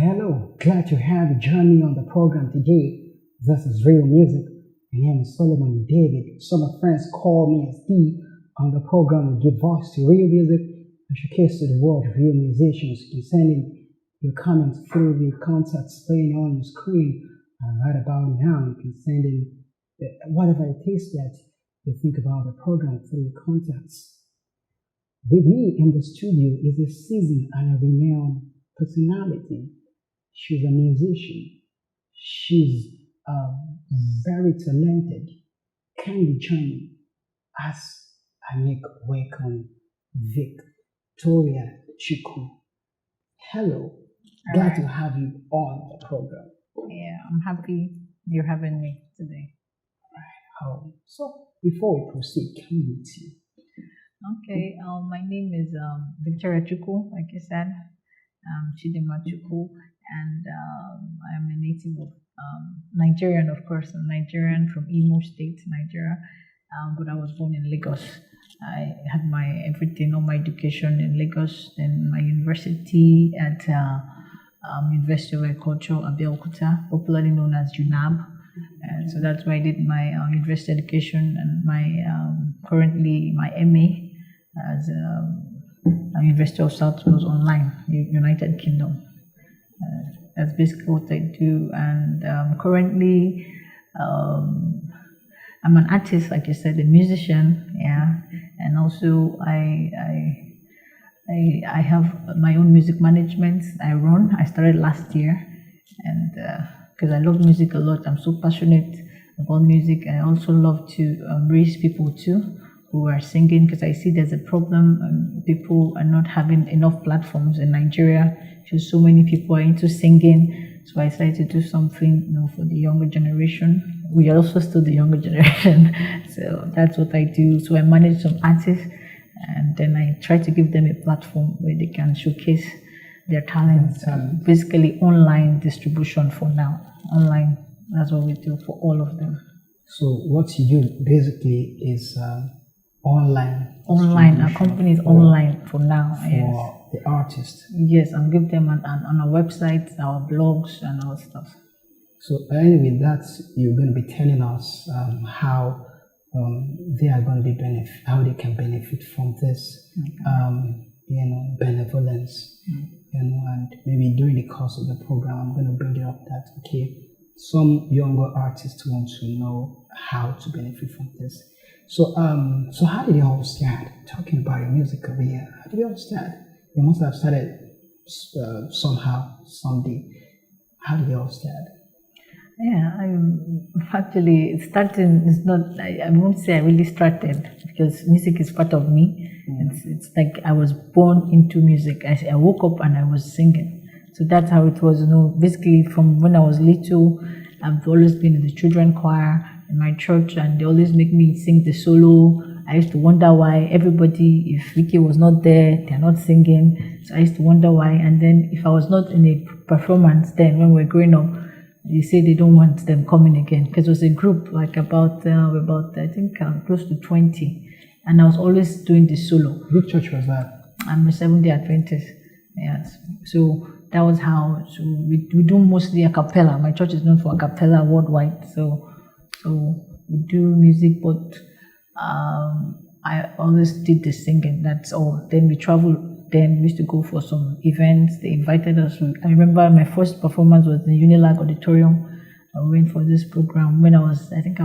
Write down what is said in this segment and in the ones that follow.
Hello, glad to have you join me on the program today. This is Real Music. My name is Solomon David. Some of my friends call me as D. On the program, we give voice to real music and showcase to the world of real musicians. You can send in your comments through the contacts playing on your screen. And right about now, you can send in whatever it is that you think about the program through the contacts. With me in the studio is a seasoned and a renowned personality. She's a musician. She's very talented. Kindly join me as I make welcome Victoria Chukwu. Hello, glad to have you on the program. Yeah, I'm happy you're having me today. So before we proceed, can we meet you? Okay, my name is Victoria Chukwu, like you said, Chidima Chukwu, and I'm a native of Nigerian, of course. I'm Nigerian from Imo State, Nigeria, but I was born in Lagos. I had my everything, all my education in Lagos, then my university at University of Agriculture, Abeokuta, popularly known as UNAB. And so that's where I did my university education, and my currently my MA as University of South Wales Online, United Kingdom. That's basically what I do, and currently I'm an artist, like you said, a musician, yeah, and also I have my own music management I started last year, and because I love music a lot, I'm so passionate about music. I also love to raise people too who are singing, because I see there's a problem. People are not having enough platforms in Nigeria. Just so many people are into singing, so I decided to do something, for the younger generation. We are also still the younger generation, so that's what I do. So I manage some artists, and then I try to give them a platform where they can showcase their talents. Basically, online distribution for now. Online, that's what we do for all of them. So what you do basically is online. Our company is online for now. For the artist. Yes, I'm giving them on our website, our blogs, and all stuff. So anyway, you're going to be telling us how they are going to be how they can benefit from this, benevolence, and maybe during the course of the program, I'm going to bring it up that some younger artists want to know how to benefit from this. So how did it all start? Talking about your music career, how did it all start? You must have started somehow, someday. How did it all start? Yeah, actually starting is not. I won't say I really started, because music is part of me. It's like I was born into music. I woke up and I was singing. So that's how it was. Basically from when I was little, I've always been in the children choir in my church, and they always make me sing the solo. I used to wonder why everybody, if Vicky was not there, they're not singing. So I used to wonder why. And then if I was not in a performance, then when we were growing up, they say they don't want them coming again, because it was a group like about I think close to 20, and I was always doing the solo. Which church was that? I'm a Seventh-day Adventist. Yes, so that was how. So we do mostly a cappella. My church is known for a cappella worldwide. So we do music, but I always did the singing. That's all. Then we traveled. Then we used to go for some events. They invited us. I remember my first performance was in Unilag Auditorium. I went for this program when I was 7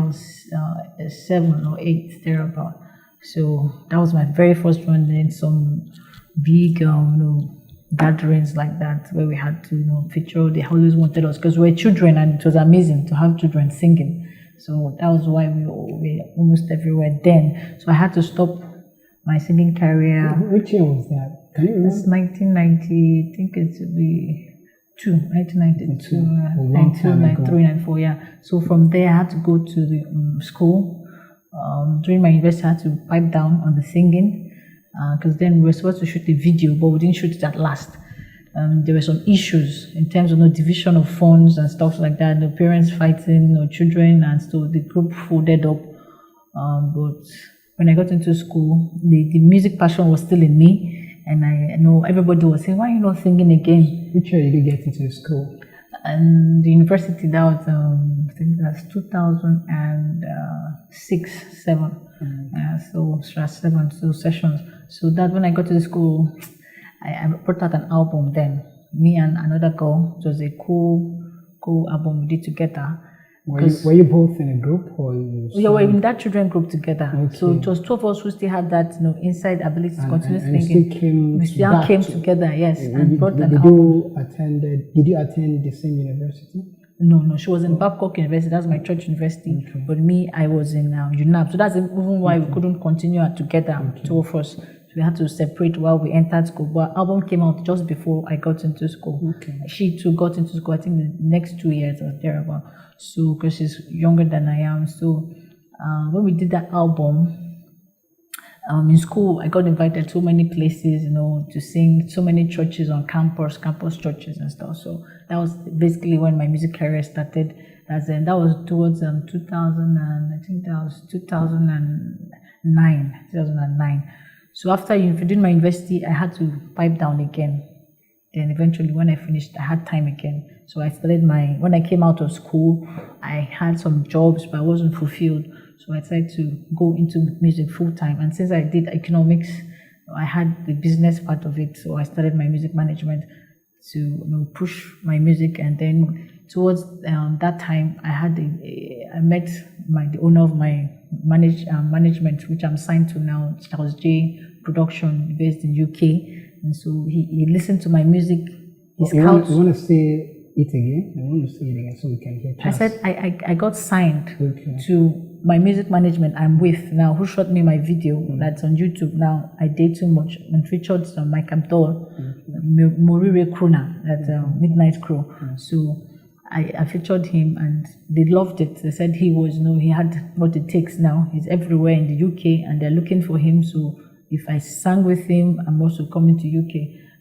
or 8, thereabout. So that was my very first one. Then some big, gatherings like that where we had to, feature. They always wanted us because we were children, and it was amazing to have children singing. So that was why we were almost everywhere then. So I had to stop my singing career. Which year was that? Can you remember? It's 1990, I think it would be 1992, 93, 94, yeah. So from there, I had to go to the school. During my university, I had to pipe down on the singing, because then we were supposed to shoot the video, but we didn't shoot it at last. There were some issues in terms of division of funds and stuff like that. The parents fighting, children, and so the group folded up. But when I got into school, the music passion was still in me. And I know everybody was saying, why are you not singing again? Which year did you get into school? And the university, that was, I think that's 2006, 7. So, 7, so sessions. So that when I got to the school, I put out an album then. Me and another girl. It was a cool album we did together. Were you both in a group or we were in that children group together. Okay. So it was 2 of us who still had that inside ability to continue and singing. We still came together, yes. And brought an album. Did you attend the same university? No, she was in Babcock University, that's my church university. Okay. But me, I was in UNAB. So that's even why we couldn't continue together, 2 of us. We had to separate while we entered school. But our album came out just before I got into school. Okay. She too got into school, I think the next 2 years or thereabout. So, because she's younger than I am. So, when we did that album, in school, I got invited to so many places, to sing, so many churches on campus churches and stuff. So, that was basically when my music career started. That was towards 2000, and I think that was 2009. So after doing my university, I had to pipe down again. Then eventually when I finished, I had time again. So I started when I came out of school, I had some jobs, but I wasn't fulfilled. So I decided to go into music full time. And since I did economics, I had the business part of it. So I started my music management to push my music. And then towards that time, I met the owner of my management, which I'm signed to now, Charles J Production, based in UK. And so he listened to my music. You want to say it again? I want to say it again so we can hear. I said I got signed to my music management I'm with now, who shot me my video that's on YouTube now. I Date Too Much and featured Mike Amtor, Morire Kruna, that Midnight Crew. So I featured him and they loved it. They said he had what it takes now. He's everywhere in the UK and they're looking for him. So if I sang with him, I'm also coming to UK.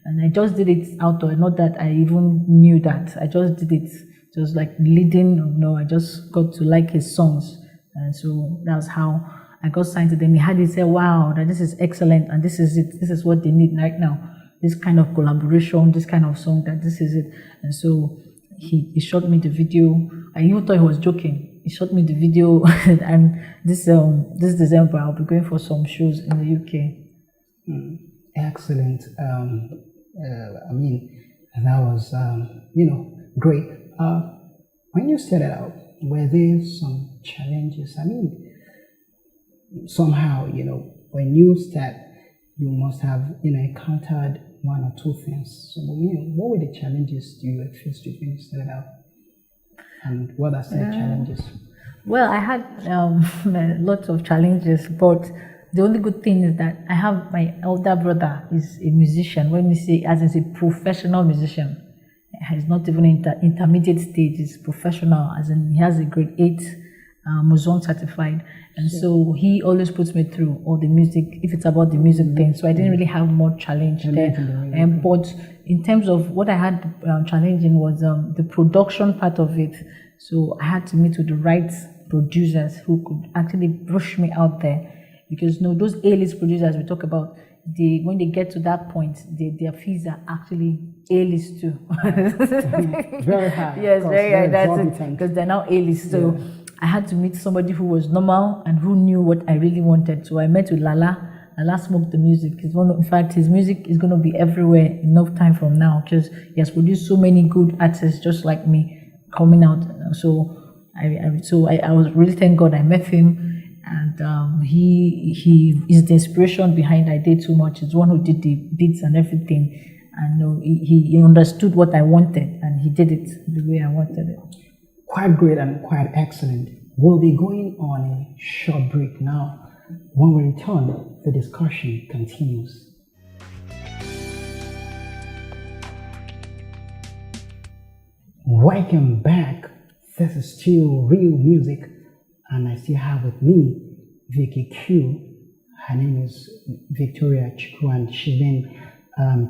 And I just did it outdoor. Not that I even knew that. I just did it. It was like leading. I just got to like his songs. And so that's how I got signed to them. He had it say, wow, that this is excellent. And this is it. This is what they need right now. This kind of collaboration, this kind of song, that this is it. And so he shot me the video. I even thought he was joking. He shot me the video, and this December I'll be going for some shows in the UK. Excellent. That was great. When you started out, were there some challenges? Somehow, when you start, you must have encountered 1 or 2 things. So, what were the challenges you were faced with when you started out? And what are some challenges? Well, I had lots of challenges, but the only good thing is that I have my elder brother is a musician. When we say, as a professional musician, he's not even in the intermediate stage, he's professional, as in he has a grade 8 Muzon certified. And so he always puts me through all the music, if it's about the music thing. So I didn't really have more challenge there. But in terms of what I had challenging was the production part of it. So I had to meet with the right producers who could actually push me out there. Because those A-list producers we talk about, when they get to that point, their fees are actually A-list too. Very high. Yes, very high. That's it. Because they're now A-list. So I had to meet somebody who was normal and who knew what I really wanted. So I met with Lala. Lala smoked the music. In fact, his music is going to be everywhere enough time from now because he has produced so many good artists just like me coming out. So I was really, thank God I met him. And he is the inspiration behind I Date Too Much. He's the one who did the beats and everything. And he understood what I wanted and he did it the way I wanted it. Quite great and quite excellent. We'll be going on a short break now. When we return, the discussion continues. Welcome back. This is still Real Music. And I still have with me VickyQee. Her name is Victoria Chiku, and she's been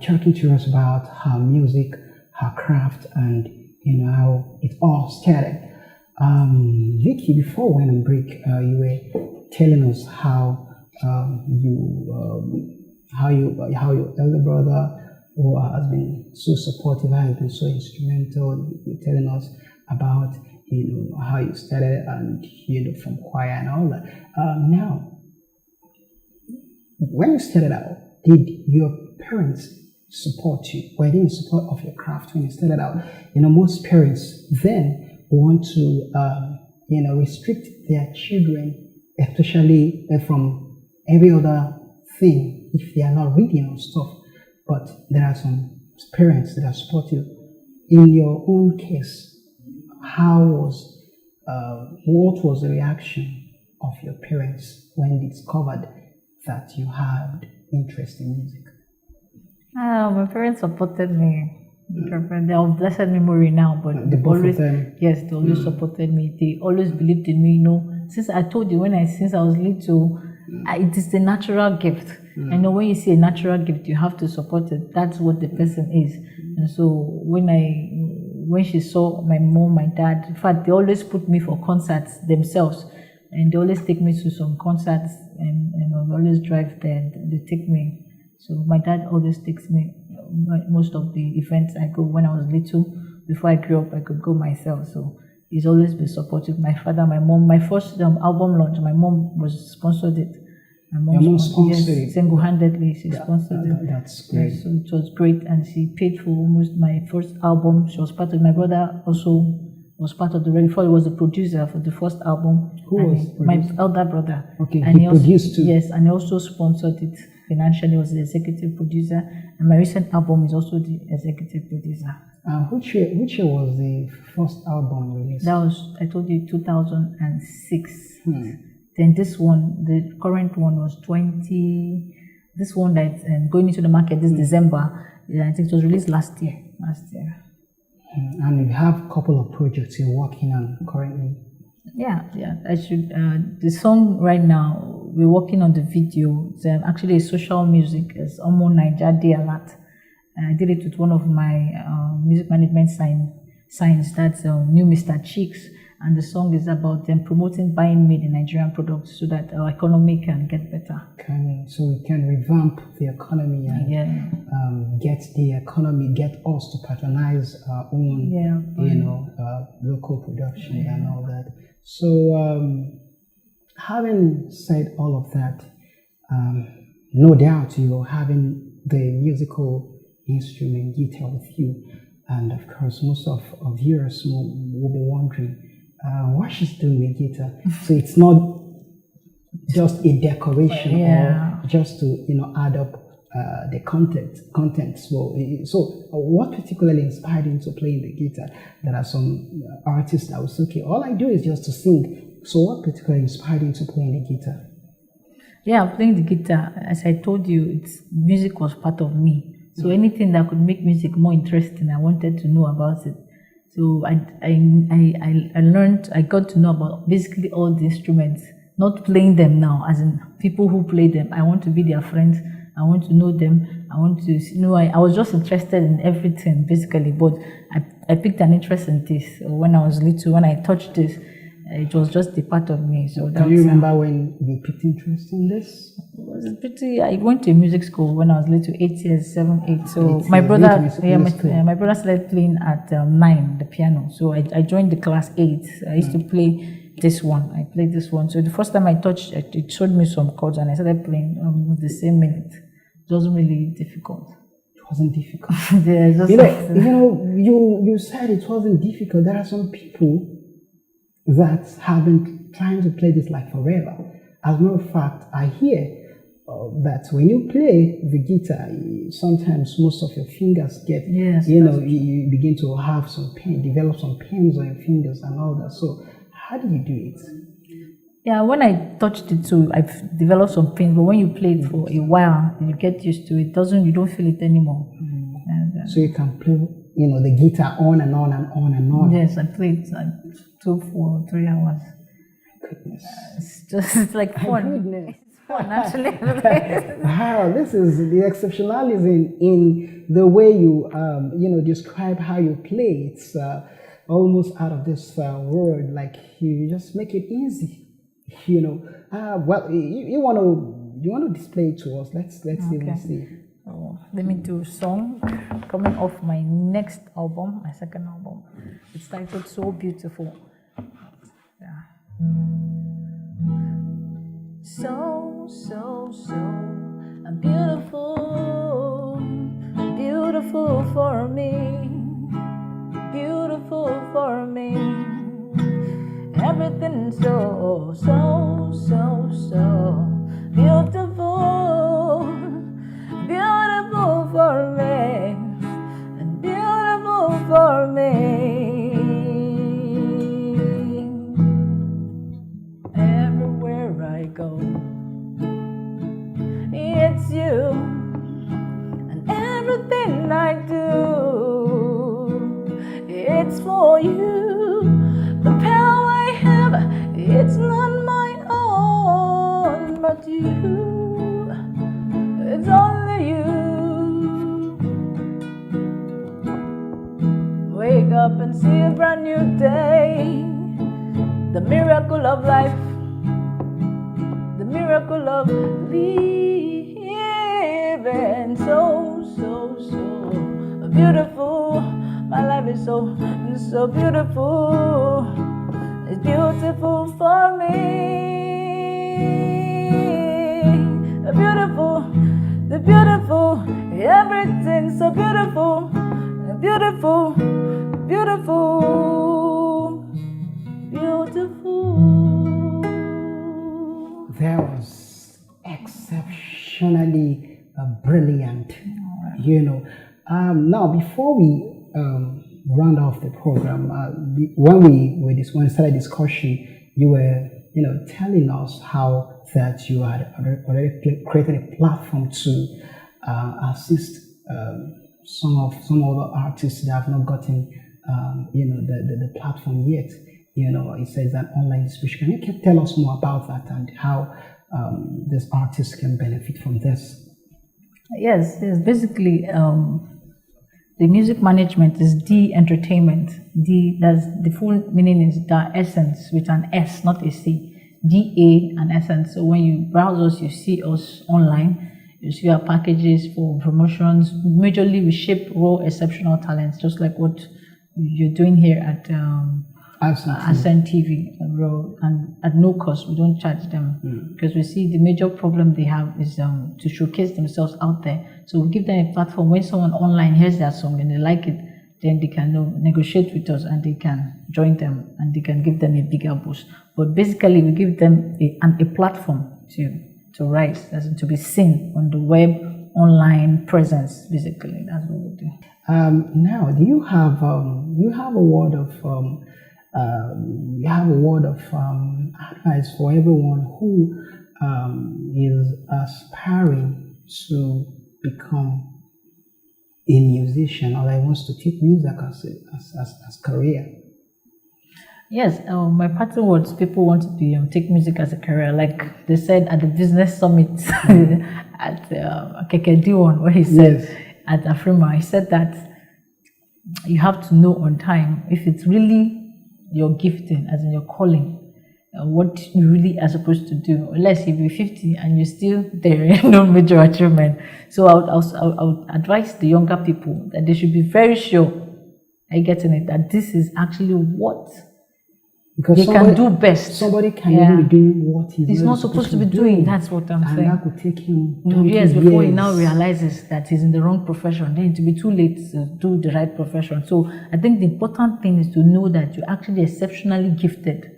talking to us about her music, her craft, and how it all started. Vicky, before we went on break, you were telling us how how your elder brother who has been so supportive, has been so instrumental in telling us about how you started and from choir and all that. Now, when you started out, did your parents support you? Were they in support of your craft when you started out? Most parents then want to restrict their children, especially from every other thing if they are not reading or stuff. But there are some parents that are supportive. In your own case, what was the reaction of your parents when they discovered that you had interest in music? My parents supported me. They're of blessed memory now, but they always, yes, they always supported me. They always believed in me. Since I told you since I was little, it is a natural gift. I know when you see a natural gift, you have to support it. That's what the person is. And so when she saw my mom, my dad, in fact, they always put me for concerts themselves, and they always take me to some concerts, and they always drive there. And they take me. So my dad always takes me most of the events I go when I was little. Before I grew up, I could go myself. So he's always been supportive. My father, my mom, my first album launch, my mom was sponsored it. My mom sponsored it single-handedly. She sponsored it. That's great. So it was great, and she paid for almost my first album. She was part of. My brother also was part of the. Before he was the producer for the first album. Who was my elder brother? Okay, and he produced too. Yes, and he also sponsored it financially. He was the executive producer, and my recent album is also the executive producer. Which year was the first album released? That was, I told you, 2006. Then this one, the current one was 20. This one that's going into the market this December, I think it was released last year. And you have a couple of projects you're working on currently. Yeah. I should. The song right now, we're working on the video. It's actually a social music. It's Omo Naija Dey Alert. I did it with one of my music management signs. That's New Mr. Cheeks. And the song is about them promoting buying made in Nigerian products so that our economy can get better. So we can revamp the economy and get us to patronize our own, local production and all that. So, having said all of that, no doubt you're having the musical instrument guitar with you, and of course, most of our viewers will be wondering what she's doing with guitar. So it's not just a decoration or just to add up the content. So what particularly inspired you into playing the guitar? There are some artists that will say, okay, all I do is just to sing. So what particularly inspired you into playing the guitar? Yeah, playing the guitar, as I told you, music was part of me. So anything that could make music more interesting, I wanted to know about it. So I learned, I got to know about basically all the instruments, not playing them now, as in people who play them. I want to be their friends. I want to know them. I want to know. I was just interested in everything, basically. But I picked an interest in this. So when I was little, when I touched this, it was just a part of me. So can you remember when you picked interest in this? I went to music school when I was little, 8 years, 7, 8. So my brother started playing at 9, the piano. So I joined the class 8. I used to play this one. I played this one. So the first time I touched it, it showed me some chords, and I started playing with the same minute. It wasn't really difficult. It wasn't difficult. You said it wasn't difficult. There are some people that have been trying to play this like forever. As a matter of fact, I hear that when you play the guitar, sometimes most of your fingers get, you begin to have some pain, develop some pains on your fingers and all that. So how do you do it? Yeah, when I touched it too, I've developed some pains, but when you play it for a while, you get used to it. You don't feel it anymore. And, so you can play, the guitar on and on and on and on. Yes, I played like 2, 4, 3 hours. Goodness. It's like fun. Goodness. It's fun, actually. Wow, this is the exceptionalism in the way you, describe how you play. It's almost out of this world. Like you just make it easy. You want to you want to display it to us? Let's even see. So let me do a song coming off my next album, my second album. It's titled So Beautiful. Yeah. So beautiful, beautiful for me, beautiful for me. Everything so beautiful, beautiful for me, and beautiful for me. Everywhere I go, it's you, and everything I do, it's for you. The power I have, it's not my own, but you, it's only you. Wake up and see a brand new day, the miracle of life, the miracle of living. So beautiful. My life is so beautiful. It's beautiful for me. The beautiful, everything so beautiful, beautiful, beautiful, beautiful. That was exceptionally brilliant. You know. Now, before we round off the program, when we started discussion, you were telling us how that you had already created a platform to assist some of the artists that have not gotten the platform yet. It says that online distribution. Can you tell us more about that and how these artists can benefit from this? Yes, basically. The music management is D entertainment. That's the full meaning is the essence with an S, not a C. DA and essence. So when you browse us, you see us online. You see our packages for promotions. Majorly, we shape raw, exceptional talents, just like what you're doing here at Asen TV, and at no cost. We don't charge them because we see the major problem they have is to showcase themselves out there. So we give them a platform. When someone online hears their song and they like it, then they can negotiate with us and they can join them and they can give them a bigger boost. But basically, we give them a platform to rise, as in to be seen on the web, online presence. Basically, that's what we do. Now, do you have a word of advice for everyone who is aspiring to become a musician or wants to take music as career? Yes, my parting words, people want to take music as a career. Like they said at the business summit at Kekediwon, where he said at Afrima, he said that you have to know on time if it's really your gifting, as in your calling, what you really are supposed to do. Unless you be 50 and you're still there, no major achievement. So I would advise the younger people that they should be very sure, are you getting it, that this is actually what they can do best. Somebody can even be doing what he's not supposed to be doing. That's what I'm saying. And that could take him years before he now realizes that he's in the wrong profession. Then it will be too late to do the right profession. So I think the important thing is to know that you're actually exceptionally gifted.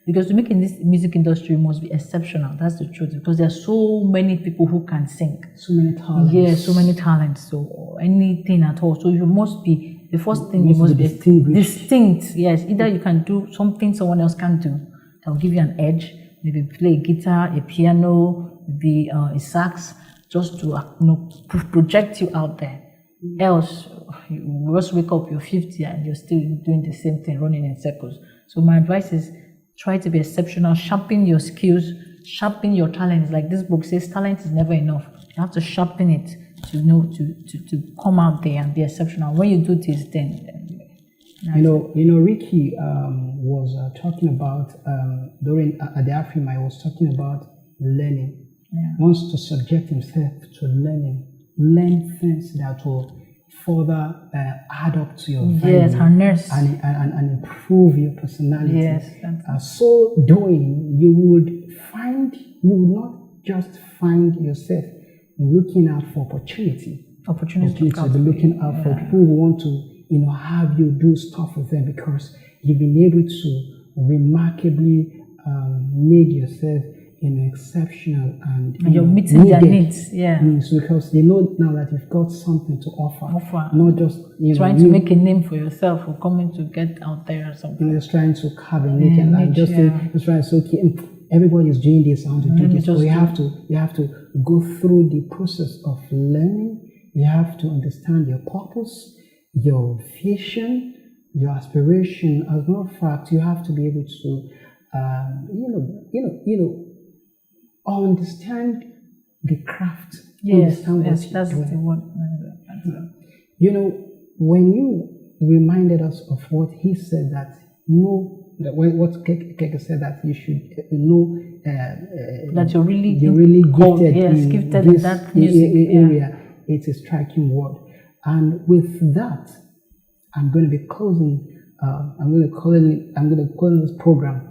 Because to make in this music industry, you must be exceptional. That's the truth. Because there are so many people who can sing. So many talents. Yeah, so many talents. So anything at all. So you must be, the first thing you must be distinct. Yes, either you can do something someone else can't do. That will give you an edge. Maybe play a guitar, a piano, maybe a sax, just to project you out there. Else, you just wake up, you're 50 and you're still doing the same thing, running in circles. So my advice is, try to be exceptional, sharpen your skills, sharpen your talents. Like this book says, talent is never enough. You have to sharpen it to come out there and be exceptional. When you do this, then Ricky was talking about during at the Afrima. I was talking about learning. wants to subject himself to learn things that will further add up to your value, yes, harness and improve your personality. Yes, so doing, you will not just find yourself looking out for opportunities. You'll be looking out for people who want to, have you do stuff with them, because you've been able to remarkably made yourself exceptional, and you're meeting their needs. So because they know now that you've got something to offer, not just trying to make a name for yourself or coming to get out there or something. Just trying to carve a niche and just trying to say, okay, everybody is doing this, I want to do this. So you have to go through the process of learning. You have to understand your purpose, your vision, your aspiration. As a matter of fact, you have to be able to, understand the craft. Yes, that's the word. When you reminded us of what he said, that what Keke said, that you should know that you're really gifted in that music area. It's a striking word. And with that, I'm going to be closing. I'm going to call this program